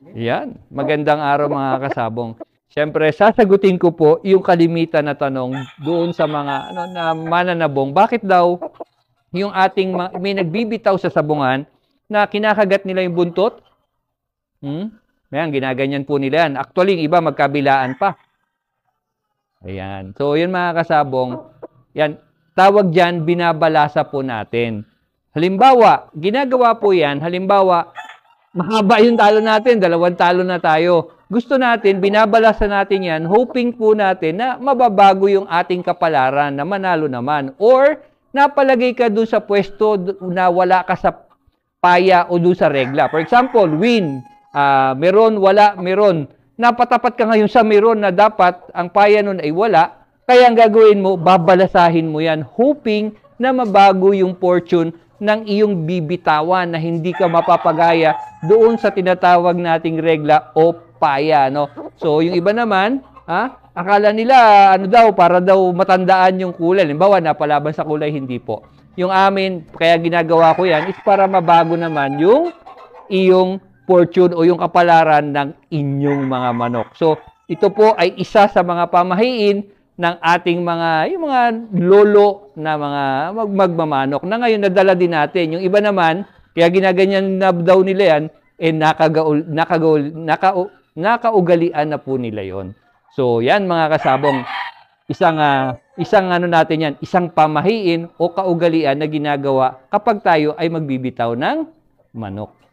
Yan. Magandang araw mga kasabong. Siyempre, sasagutin ko po yung kalimitan na tanong doon sa mga na mananabong. Bakit daw yung ating may nagbibitaw sa sabungan na kinakagat nila yung buntot? Ayan, ginaganyan po nila yan. Actually, yung iba magkabilaan pa. Ayan. So, yun mga kasabong, yan, tawag dyan, binabalasa po natin. Halimbawa, ginagawa po yan, halimbawa, mahaba yung talo natin, 2 talo na tayo. Gusto natin, binabalasa natin yan, hoping po natin na mababago yung ating kapalaran, na manalo naman. Or, napalagay ka doon sa pwesto na wala ka sa paya o doon sa regla. For example, win, meron, wala, meron. Napatapat ka ngayon sa meron na dapat ang paya nun ay wala. Kaya ang gagawin mo, babalasahin mo yan, hoping na mabago yung fortune ng iyong bibitawan na hindi ka mapapagaya doon sa tinatawag nating regla o paya, no? So, yung iba naman, akala nila, para daw matandaan yung kulay. Halimbawa, napalaban sa kulay, hindi po. Yung amin, kaya ginagawa ko yan, is para mabago naman yung iyong fortune o yung kapalaran ng inyong mga manok. So, ito po ay isa sa mga pamahiin ng ating yung mga lolo na mga magmamanok na ngayon nadala din natin. Yung iba naman, kaya ginaganyan na daw nila yan, nakaugalian na po nila yon. So, yan mga kasabong, isang natin yan, isang pamahiin o kaugalian na ginagawa kapag tayo ay magbibitaw ng manok.